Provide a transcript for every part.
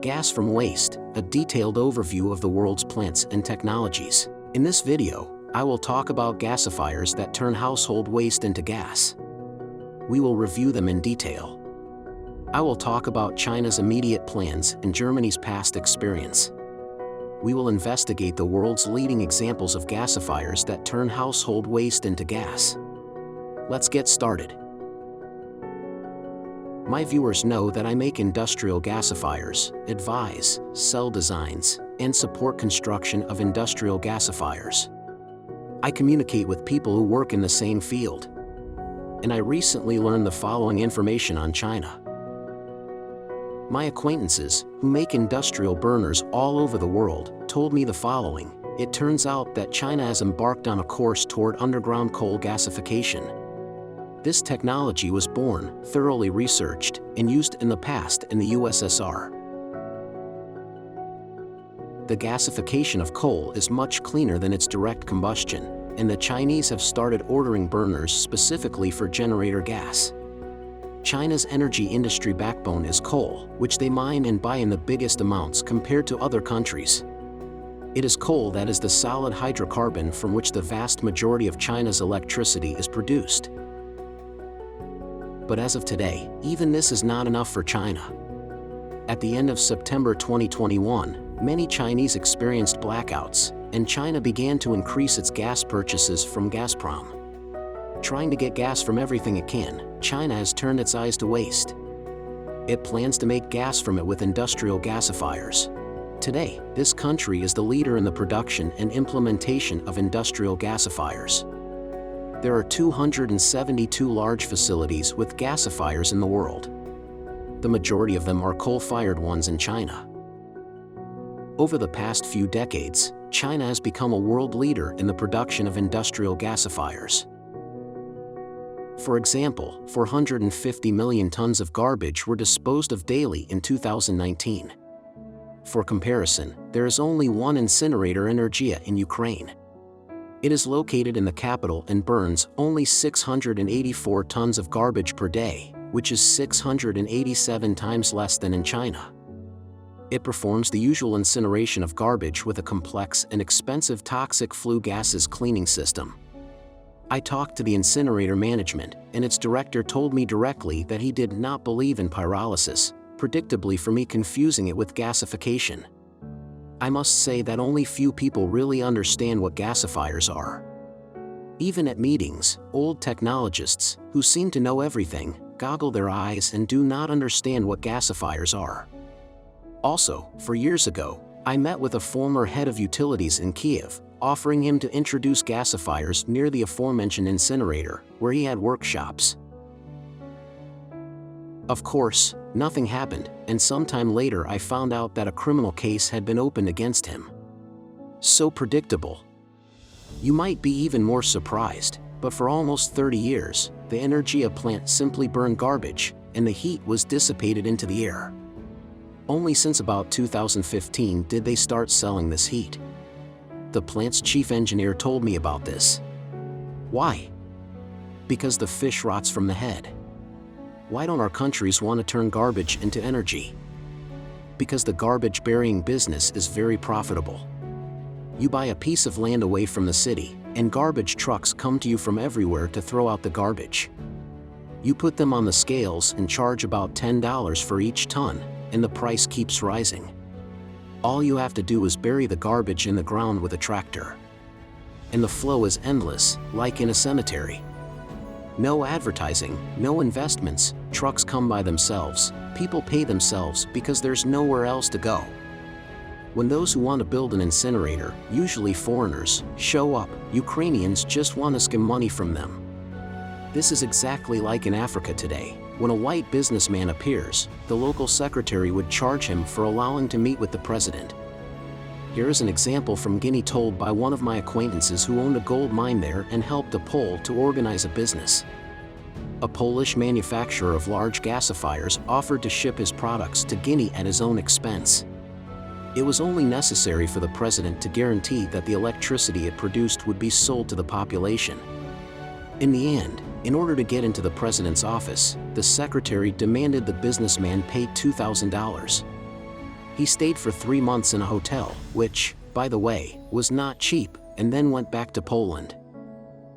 Gas from waste, a detailed overview of the world's plants and technologies. In this video, I will talk about gasifiers that turn household waste into gas. We will review them in detail. I will talk about China's immediate plans and Germany's past experience. We will investigate the world's leading examples of gasifiers that turn household waste into gas. Let's get started. My viewers know that I make industrial gasifiers, advise, sell designs, and support construction of industrial gasifiers. I communicate with people who work in the same field. And I recently learned the following information on China. My acquaintances, who make industrial burners all over the world, told me the following. It turns out that China has embarked on a course toward underground coal gasification. This technology was born, thoroughly researched, and used in the past in the USSR. The gasification of coal is much cleaner than its direct combustion, and the Chinese have started ordering burners specifically for generator gas. China's energy industry backbone is coal, which they mine and buy in the biggest amounts compared to other countries. It is coal that is the solid hydrocarbon from which the vast majority of China's electricity is produced. But as of today, even this is not enough for China. At the end of September 2021, many Chinese experienced blackouts, and China began to increase its gas purchases from Gazprom. Trying to get gas from everything it can, China has turned its eyes to waste. It plans to make gas from it with industrial gasifiers. Today, this country is the leader in the production and implementation of industrial gasifiers. There are 272 large facilities with gasifiers in the world. The majority of them are coal-fired ones in China. Over the past few decades, China has become a world leader in the production of industrial gasifiers. For example, 450 million tons of garbage were disposed of daily in 2019. For comparison, there is only one incinerator Energia in Ukraine. It is located in the capital and burns only 684 tons of garbage per day, which is 687 times less than in China. It performs the usual incineration of garbage with a complex and expensive toxic flue gases cleaning system. I talked to the incinerator management, and its director told me directly that he did not believe in pyrolysis, predictably for me confusing it with gasification. I must say that only few people really understand what gasifiers are. Even at meetings, old technologists, who seem to know everything, goggle their eyes and do not understand what gasifiers are. Also, 4 years ago, I met with a former head of utilities in Kiev, offering him to introduce gasifiers near the aforementioned incinerator, where he had workshops. Of course, nothing happened, and sometime later I found out that a criminal case had been opened against him. So predictable. You might be even more surprised, but for almost 30 years, the Energia plant simply burned garbage, and the heat was dissipated into the air. Only since about 2015 did they start selling this heat. The plant's chief engineer told me about this. Why? Because the fish rots from the head. Why don't our countries want to turn garbage into energy? Because the garbage burying business is very profitable. You buy a piece of land away from the city, and garbage trucks come to you from everywhere to throw out the garbage. You put them on the scales and charge about $10 for each ton, and the price keeps rising. All you have to do is bury the garbage in the ground with a tractor. And the flow is endless, like in a cemetery. No advertising, no investments, trucks come by themselves, people pay themselves because there's nowhere else to go. When those who want to build an incinerator, usually foreigners, show up, Ukrainians just want to skim money from them. This is exactly like in Africa today. When a white businessman appears, the local secretary would charge him for allowing to meet with the president. Here is an example from Guinea told by one of my acquaintances who owned a gold mine there and helped a Pole to organize a business. A Polish manufacturer of large gasifiers offered to ship his products to Guinea at his own expense. It was only necessary for the president to guarantee that the electricity it produced would be sold to the population. In the end, in order to get into the president's office, the secretary demanded the businessman pay $2,000. He stayed for 3 months in a hotel, which, by the way, was not cheap, and then went back to Poland.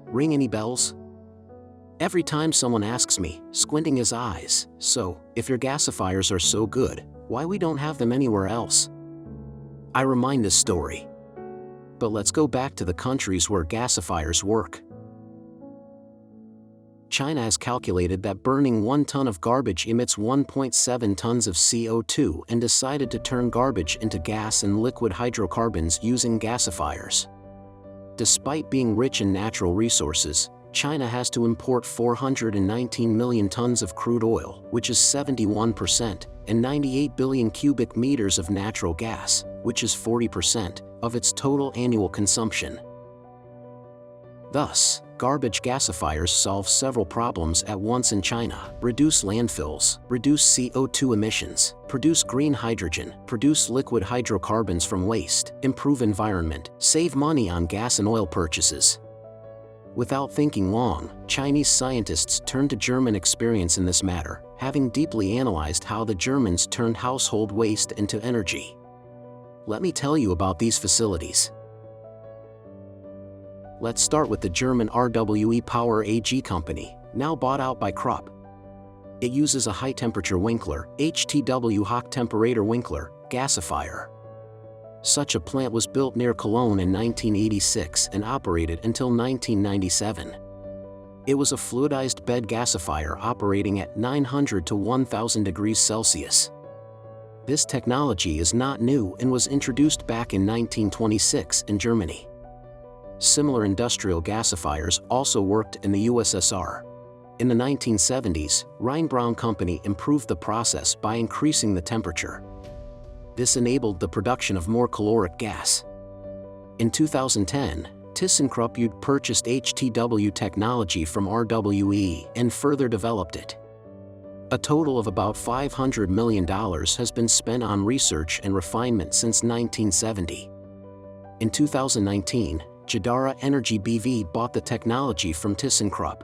Ring any bells? Every time someone asks me, squinting his eyes, so, if your gasifiers are so good, why we don't have them anywhere else? I remind this story. But let's go back to the countries where gasifiers work. China has calculated that burning 1 ton of garbage emits 1.7 tons of CO2 and decided to turn garbage into gas and liquid hydrocarbons using gasifiers. Despite being rich in natural resources, China has to import 419 million tons of crude oil, which is 71%, and 98 billion cubic meters of natural gas, which is 40%, of its total annual consumption. Thus, garbage gasifiers solve several problems at once in China: reduce landfills, reduce CO2 emissions, produce green hydrogen, produce liquid hydrocarbons from waste, improve environment, save money on gas and oil purchases. Without thinking long, Chinese scientists turned to German experience in this matter, having deeply analyzed how the Germans turned household waste into energy. Let me tell you about these facilities. Let's start with the German RWE Power AG company, now bought out by Krupp. It uses a high-temperature Winkler, HTW Hochtemperatur Winkler, gasifier. Such a plant was built near Cologne in 1986 and operated until 1997. It was a fluidized bed gasifier operating at 900 to 1000 degrees Celsius. This technology is not new and was introduced back in 1926 in Germany. Similar industrial gasifiers also worked in the USSR. In the 1970s, Rheinbraun Company improved the process by increasing the temperature. This enabled the production of more caloric gas. In 2010, ThyssenKrupp purchased HTW technology from RWE and further developed it. A total of about $500 million has been spent on research and refinement since 1970. In 2019, Jadara Energy BV bought the technology from ThyssenKrupp.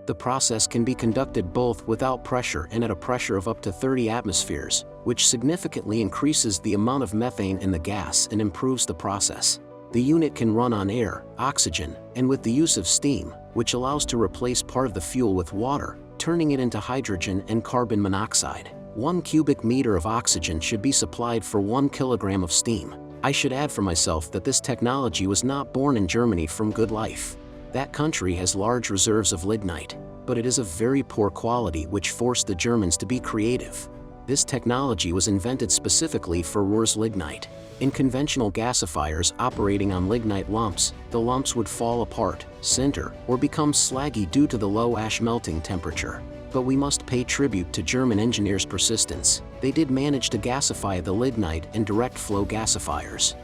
The process can be conducted both without pressure and at a pressure of up to 30 atmospheres, which significantly increases the amount of methane in the gas and improves the process. The unit can run on air, oxygen, and with the use of steam, which allows to replace part of the fuel with water, turning it into hydrogen and carbon monoxide. 1 cubic meter of oxygen should be supplied for 1 kilogram of steam. I should add for myself that this technology was not born in Germany from good life. That country has large reserves of lignite, but it is of very poor quality, which forced the Germans to be creative. This technology was invented specifically for Ruhr's lignite. In conventional gasifiers operating on lignite lumps, the lumps would fall apart, sinter, or become slaggy due to the low ash melting temperature. But we must pay tribute to German engineers' persistence. They did manage to gasify the lignite in direct flow gasifiers.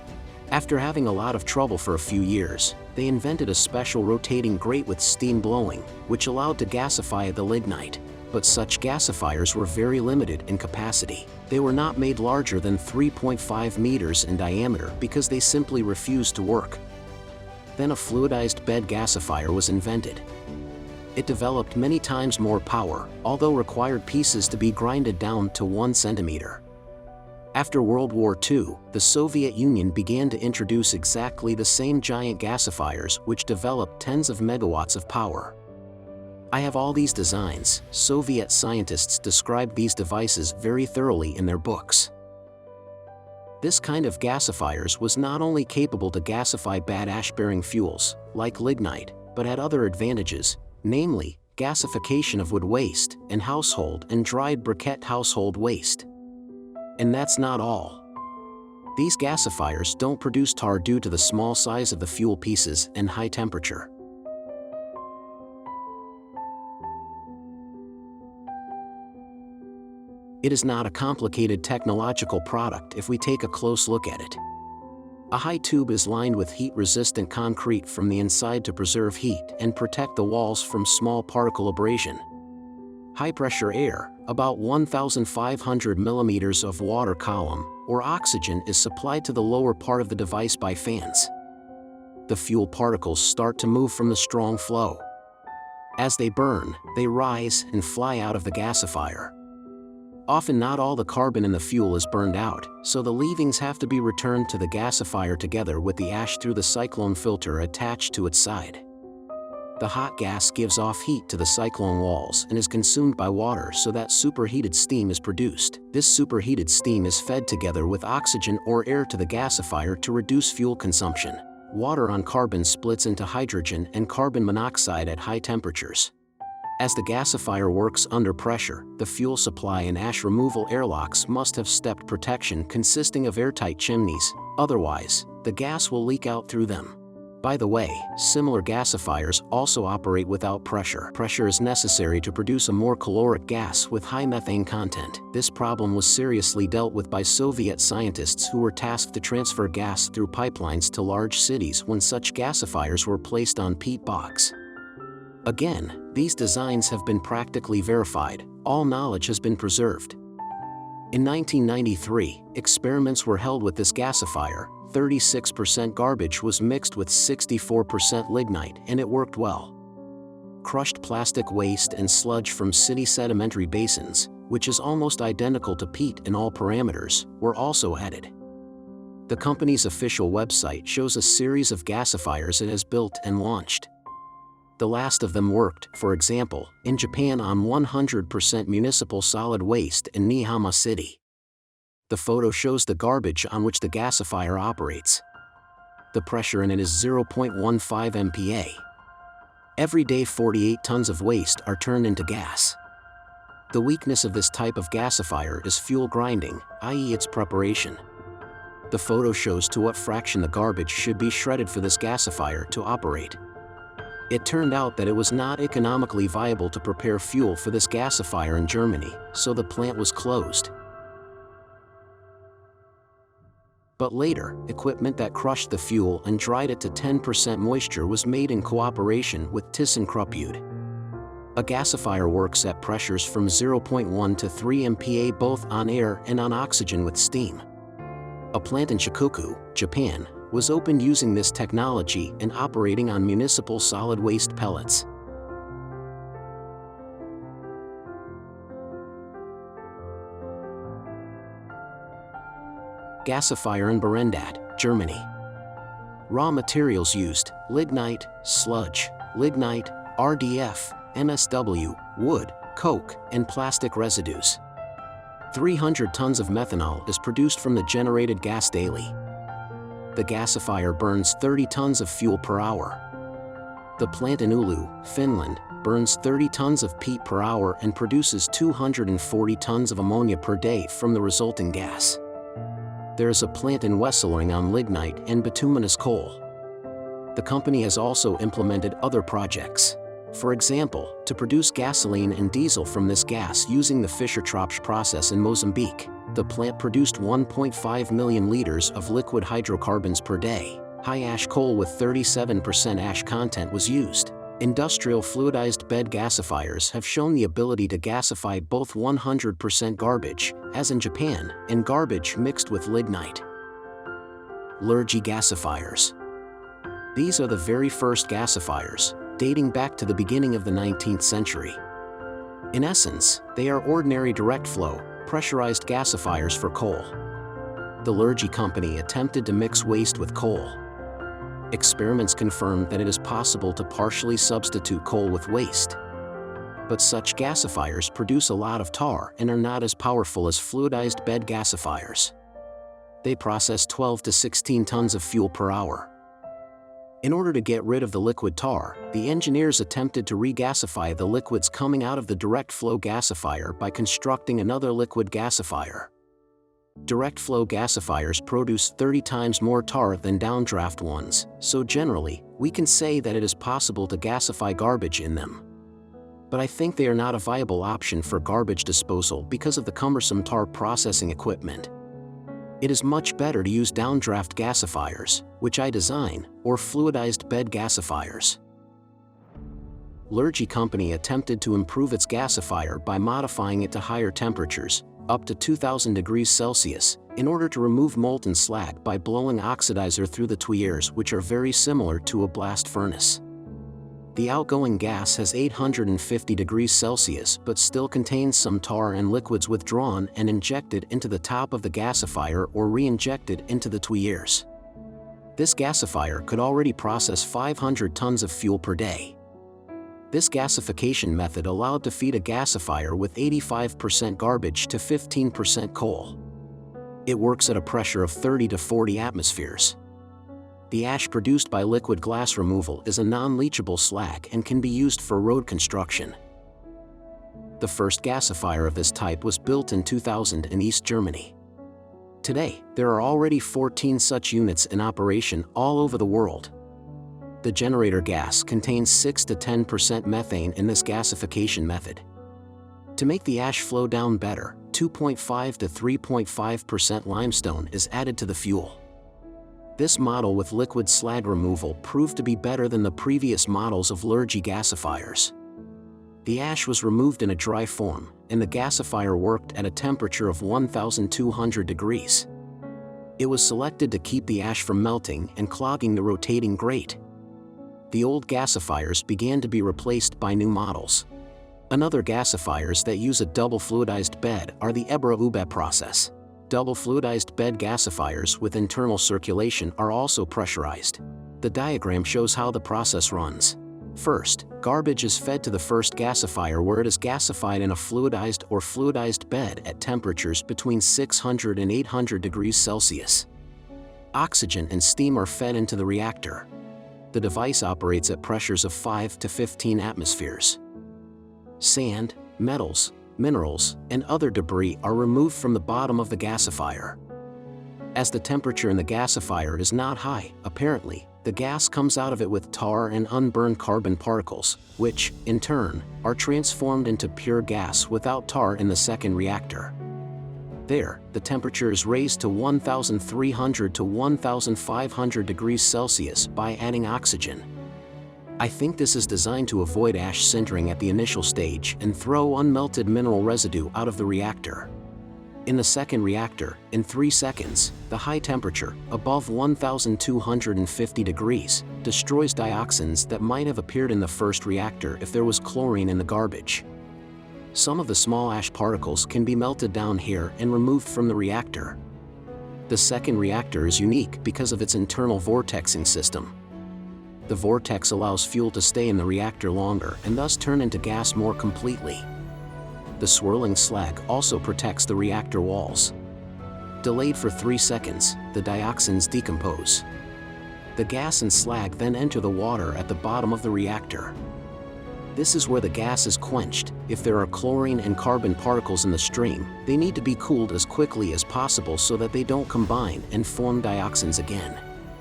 After having a lot of trouble for a few years, they invented a special rotating grate with steam blowing, which allowed to gasify the lignite. But such gasifiers were very limited in capacity. They were not made larger than 3.5 meters in diameter because they simply refused to work. Then a fluidized bed gasifier was invented. It developed many times more power, although required pieces to be grinded down to 1 centimeter. After World War II, the Soviet Union began to introduce exactly the same giant gasifiers, which developed tens of megawatts of power. I have all these designs. Soviet scientists described these devices very thoroughly in their books. This kind of gasifiers was not only capable to gasify bad ash-bearing fuels, like lignite, but had other advantages, namely, gasification of wood waste, and household and dried briquette household waste. And that's not all. These gasifiers don't produce tar due to the small size of the fuel pieces and high temperature. It is not a complicated technological product if we take a close look at it. A high tube is lined with heat-resistant concrete from the inside to preserve heat and protect the walls from small particle abrasion. High-pressure air, about 1,500 millimeters of water column, or oxygen, is supplied to the lower part of the device by fans. The fuel particles start to move from the strong flow. As they burn, they rise and fly out of the gasifier. Often not all the carbon in the fuel is burned out, so the leavings have to be returned to the gasifier together with the ash through the cyclone filter attached to its side. The hot gas gives off heat to the cyclone walls and is consumed by water, so that superheated steam is produced. This superheated steam is fed together with oxygen or air to the gasifier to reduce fuel consumption. Water on carbon splits into hydrogen and carbon monoxide at high temperatures. As the gasifier works under pressure, the fuel supply and ash removal airlocks must have stepped protection consisting of airtight chimneys, otherwise, the gas will leak out through them. By the way, similar gasifiers also operate without pressure. Pressure is necessary to produce a more caloric gas with high methane content. This problem was seriously dealt with by Soviet scientists who were tasked to transfer gas through pipelines to large cities when such gasifiers were placed on peat bogs. Again, these designs have been practically verified. All knowledge has been preserved. In 1993, experiments were held with this gasifier. 36% garbage was mixed with 64% lignite, and it worked well. Crushed plastic waste and sludge from city sedimentary basins, which is almost identical to peat in all parameters, were also added. The company's official website shows a series of gasifiers it has built and launched. The last of them worked, for example, in Japan on 100% municipal solid waste in Nihama City. The photo shows the garbage on which the gasifier operates. The pressure in it is 0.15 MPa. Every day 48 tons of waste are turned into gas. The weakness of this type of gasifier is fuel grinding, i.e. its preparation. The photo shows to what fraction the garbage should be shredded for this gasifier to operate. It turned out that it was not economically viable to prepare fuel for this gasifier in Germany, so the plant was closed. But later, equipment that crushed the fuel and dried it to 10% moisture was made in cooperation with ThyssenKrupp. A gasifier works at pressures from 0.1 to 3 MPa both on air and on oxygen with steam. A plant in Shikoku, Japan, was opened using this technology and operating on municipal solid waste pellets. Gasifier in Berendat, Germany. Raw materials used: lignite, sludge, lignite, RDF, MSW, wood, coke, and plastic residues. 300 tons of methanol is produced from the generated gas daily. The gasifier burns 30 tons of fuel per hour. The plant in Oulu, Finland, burns 30 tons of peat per hour and produces 240 tons of ammonia per day from the resulting gas. There is a plant in Wesseling on lignite and bituminous coal. The company has also implemented other projects. For example, to produce gasoline and diesel from this gas using the Fischer-Tropsch process in Mozambique. The plant produced 1.5 million liters of liquid hydrocarbons per day. High ash coal with 37% ash content was used. Industrial fluidized bed gasifiers have shown the ability to gasify both 100% garbage, as in Japan, and garbage mixed with lignite. Lurgi gasifiers. These are the very first gasifiers, dating back to the beginning of the 19th century. In essence, they are ordinary direct flow, pressurized gasifiers for coal. The Lurgi company attempted to mix waste with coal. Experiments confirmed that it is possible to partially substitute coal with waste. But such gasifiers produce a lot of tar and are not as powerful as fluidized bed gasifiers. They process 12 to 16 tons of fuel per hour. In order to get rid of the liquid tar, the engineers attempted to regasify the liquids coming out of the direct flow gasifier by constructing another liquid gasifier. Direct flow gasifiers produce 30 times more tar than downdraft ones, so generally, we can say that it is possible to gasify garbage in them. But I think they are not a viable option for garbage disposal because of the cumbersome tar processing equipment. It is much better to use downdraft gasifiers, which I design, or fluidized bed gasifiers. Lurgi company attempted to improve its gasifier by modifying it to higher temperatures, up to 2000 degrees Celsius, in order to remove molten slag by blowing oxidizer through the tuyeres, which are very similar to a blast furnace. The outgoing gas has 850 degrees Celsius but still contains some tar and liquids withdrawn and injected into the top of the gasifier or re-injected into the tuyeres. This gasifier could already process 500 tons of fuel per day. This gasification method allowed to feed a gasifier with 85% garbage to 15% coal. It works at a pressure of 30 to 40 atmospheres. The ash produced by liquid glass removal is a non-leachable slag and can be used for road construction. The first gasifier of this type was built in 2000 in East Germany. Today, there are already 14 such units in operation all over the world. The generator gas contains 6 to 10% methane in this gasification method. To make the ash flow down better, 2.5 to 3.5% limestone is added to the fuel. This model with liquid slag removal proved to be better than the previous models of Lurgi gasifiers. The ash was removed in a dry form, and the gasifier worked at a temperature of 1,200 degrees. It was selected to keep the ash from melting and clogging the rotating grate. The old gasifiers began to be replaced by new models. Another gasifiers that use a double fluidized bed are the Ebrave process. Double fluidized bed gasifiers with internal circulation are also pressurized. The diagram shows how the process runs. First, garbage is fed to the first gasifier where it is gasified in a fluidized or fluidized bed at temperatures between 600 and 800 degrees Celsius. Oxygen and steam are fed into the reactor. The device operates at pressures of 5 to 15 atmospheres. Sand, metals, minerals, and other debris are removed from the bottom of the gasifier. As the temperature in the gasifier is not high, apparently, the gas comes out of it with tar and unburned carbon particles, which, in turn, are transformed into pure gas without tar in the second reactor. There, the temperature is raised to 1,300 to 1,500 degrees Celsius by adding oxygen. I think this is designed to avoid ash sintering at the initial stage and throw unmelted mineral residue out of the reactor. In the second reactor, in 3 seconds, the high temperature, above 1,250 degrees, destroys dioxins that might have appeared in the first reactor if there was chlorine in the garbage. Some of the small ash particles can be melted down here and removed from the reactor. The second reactor is unique because of its internal vortexing system. The vortex allows fuel to stay in the reactor longer and thus turn into gas more completely. The swirling slag also protects the reactor walls. Delayed for 3 seconds, the dioxins decompose. The gas and slag then enter the water at the bottom of the reactor. This is where the gas is quenched. If there are chlorine and carbon particles in the stream, they need to be cooled as quickly as possible so that they don't combine and form dioxins again.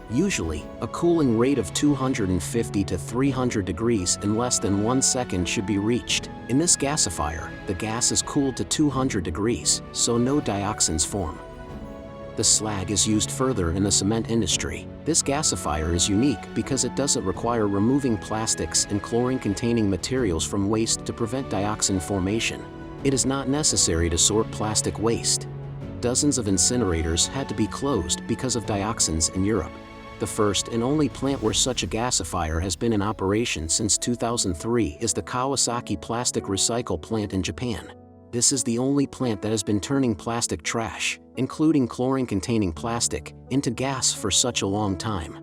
Usually, a cooling rate of 250 to 300 degrees in less than 1 second should be reached. In this gasifier, the gas is cooled to 200 degrees, so no dioxins form. The slag is used further in the cement industry. This gasifier is unique because it doesn't require removing plastics and chlorine-containing materials from waste to prevent dioxin formation. It is not necessary to sort plastic waste. Dozens of incinerators had to be closed because of dioxins in Europe. The first and only plant where such a gasifier has been in operation since 2003 is the Kawasaki Plastic Recycle Plant in Japan. This is the only plant that has been turning plastic trash, including chlorine-containing plastic, into gas for such a long time.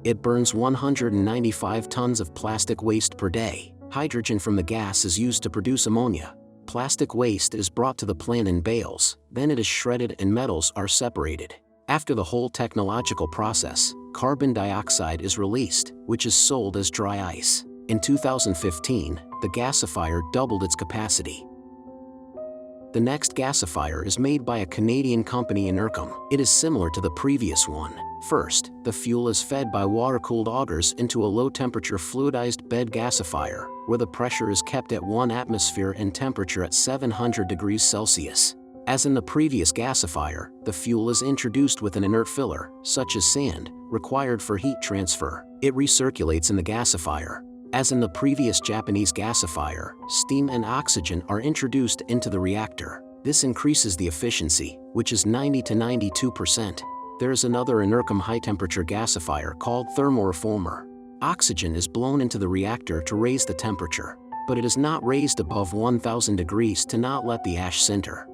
It burns 195 tons of plastic waste per day. Hydrogen from the gas is used to produce ammonia. Plastic waste is brought to the plant in bales, then it is shredded and metals are separated. After the whole technological process, carbon dioxide is released, which is sold as dry ice. In 2015, the gasifier doubled its capacity. The next gasifier is made by a Canadian company in Urcum. It is similar to the previous one. First, the fuel is fed by water-cooled augers into a low-temperature fluidized bed gasifier, where the pressure is kept at 1 atmosphere and temperature at 700 degrees Celsius. As in the previous gasifier, the fuel is introduced with an inert filler, such as sand, required for heat transfer. It recirculates in the gasifier. As in the previous Japanese gasifier, steam and oxygen are introduced into the reactor. This increases the efficiency, which is 90 to 92%. There is another in Urcum high-temperature gasifier called thermoreformer. Oxygen is blown into the reactor to raise the temperature, but it is not raised above 1000 degrees to not let the ash sinter.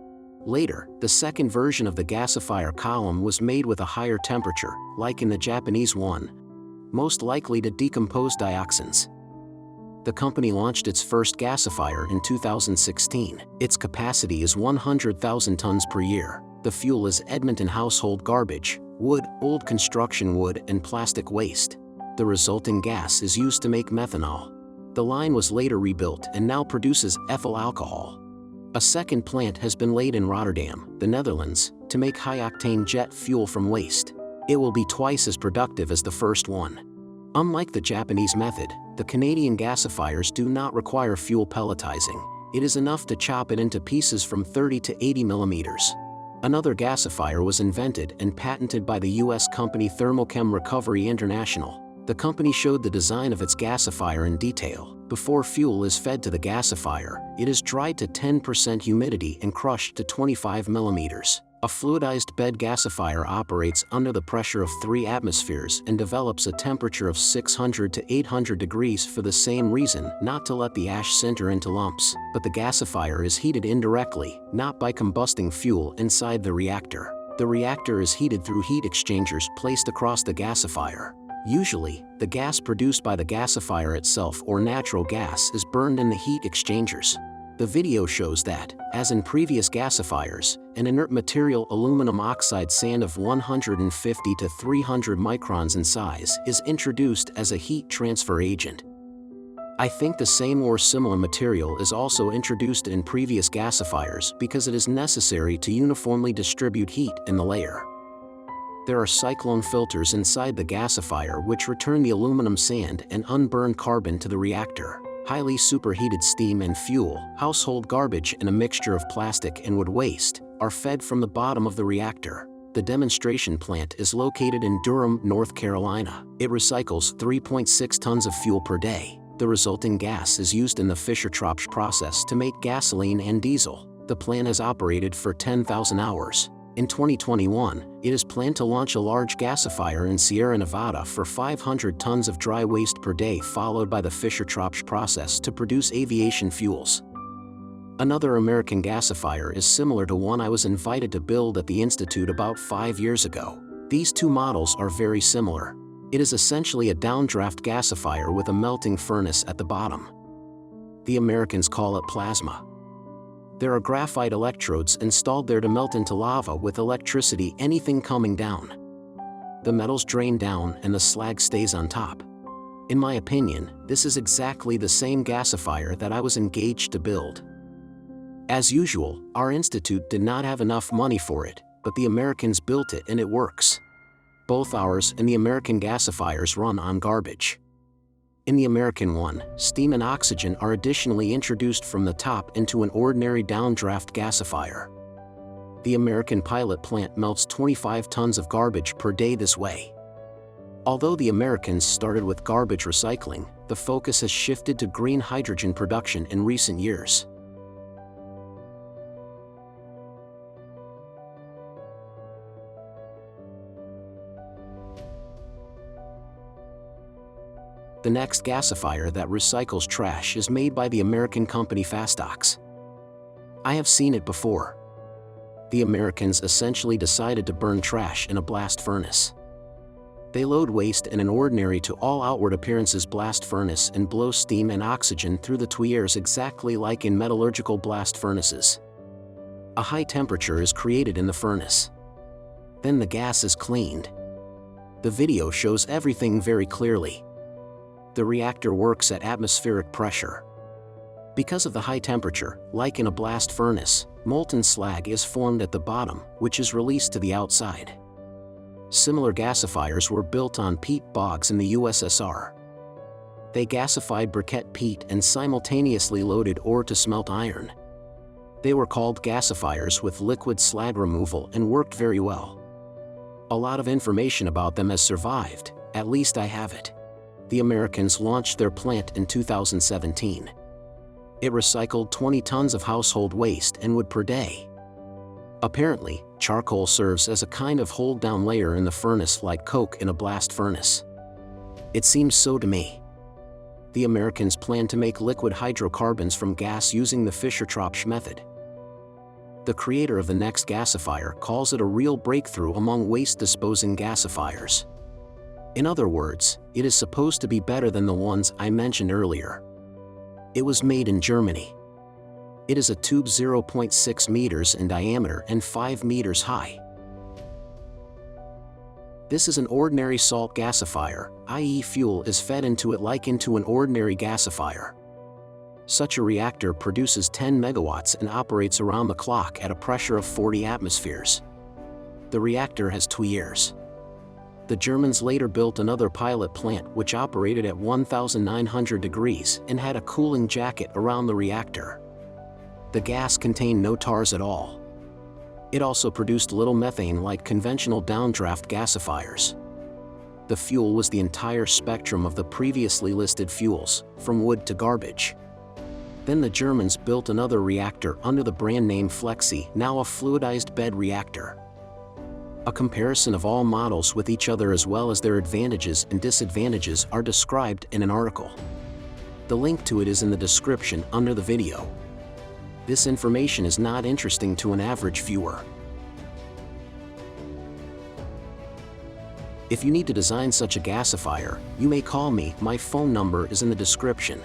Later, the second version of the gasifier column was made with a higher temperature, like in the Japanese one, most likely to decompose dioxins. The company launched its first gasifier in 2016. Its capacity is 100,000 tons per year. The fuel is Edmonton household garbage, wood, old construction wood, and plastic waste. The resulting gas is used to make methanol. The line was later rebuilt and now produces ethyl alcohol. A second plant has been laid in Rotterdam, the Netherlands, to make high-octane jet fuel from waste. It will be twice as productive as the first one. Unlike the Japanese method, the Canadian gasifiers do not require fuel pelletizing. It is enough to chop it into pieces from 30 to 80 millimeters. Another gasifier was invented and patented by the US company Thermochem Recovery International. The company showed the design of its gasifier in detail. Before fuel is fed to the gasifier, it is dried to 10% humidity and crushed to 25 millimeters. A fluidized bed gasifier operates under the pressure of 3 atmospheres and develops a temperature of 600 to 800 degrees for the same reason, not to let the ash sinter into lumps. But the gasifier is heated indirectly, not by combusting fuel inside the reactor. The reactor is heated through heat exchangers placed across the gasifier. Usually, the gas produced by the gasifier itself or natural gas is burned in the heat exchangers. The video shows that, as in previous gasifiers, an inert material aluminum oxide sand of 150 to 300 microns in size is introduced as a heat transfer agent. I think the same or similar material is also introduced in previous gasifiers because it is necessary to uniformly distribute heat in the layer. There are cyclone filters inside the gasifier which return the aluminum sand and unburned carbon to the reactor. Highly superheated steam and fuel, household garbage, and a mixture of plastic and wood waste are fed from the bottom of the reactor. The demonstration plant is located in Durham, North Carolina. It recycles 3.6 tons of fuel per day. The resulting gas is used in the Fischer-Tropsch process to make gasoline and diesel. The plant has operated for 10,000 hours. In 2021, it is planned to launch a large gasifier in Sierra Nevada for 500 tons of dry waste per day, followed by the Fischer-Tropsch process to produce aviation fuels. Another American gasifier is similar to one I was invited to build at the Institute about 5 years ago. These two models are very similar. It is essentially a downdraft gasifier with a melting furnace at the bottom. The Americans call it plasma. There are graphite electrodes installed there to melt into lava with electricity, anything coming down. The metals drain down and the slag stays on top. In my opinion, this is exactly the same gasifier that I was engaged to build. As usual, our institute did not have enough money for it, but the Americans built it and it works. Both ours and the American gasifiers run on garbage. In the American one, steam and oxygen are additionally introduced from the top into an ordinary downdraft gasifier. The American pilot plant melts 25 tons of garbage per day this way. Although the Americans started with garbage recycling, the focus has shifted to green hydrogen production in recent years. The next gasifier that recycles trash is made by the American company Fastox. I have seen it before. The Americans essentially decided to burn trash in a blast furnace. They load waste in an ordinary to all outward appearances blast furnace and blow steam and oxygen through the tuyeres exactly like in metallurgical blast furnaces. A high temperature is created in the furnace. Then the gas is cleaned. The video shows everything very clearly. The reactor works at atmospheric pressure. Because of the high temperature, like in a blast furnace, molten slag is formed at the bottom, which is released to the outside. Similar gasifiers were built on peat bogs in the USSR. They gasified briquette peat and simultaneously loaded ore to smelt iron. They were called gasifiers with liquid slag removal and worked very well. A lot of information about them has survived, at least I have it. The Americans launched their plant in 2017. It recycled 20 tons of household waste and wood per day. Apparently, charcoal serves as a kind of hold-down layer in the furnace like coke in a blast furnace. It seems so to me. The Americans plan to make liquid hydrocarbons from gas using the Fischer-Tropsch method. The creator of the next gasifier calls it a real breakthrough among waste-disposing gasifiers. In other words, it is supposed to be better than the ones I mentioned earlier. It was made in Germany. It is a tube 0.6 meters in diameter and 5 meters high. This is an ordinary salt gasifier, i.e. fuel is fed into it like into an ordinary gasifier. Such a reactor produces 10 megawatts and operates around the clock at a pressure of 40 atmospheres. The reactor has 2 years. The Germans later built another pilot plant which operated at 1,900 degrees and had a cooling jacket around the reactor. The gas contained no tars at all. It also produced little methane like conventional downdraft gasifiers. The fuel was the entire spectrum of the previously listed fuels, from wood to garbage. Then the Germans built another reactor under the brand name Flexi, now a fluidized bed reactor. A comparison of all models with each other as well as their advantages and disadvantages are described in an article. The link to it is in the description under the video. This information is not interesting to an average viewer. If you need to design such a gasifier, you may call me. My phone number is in the description.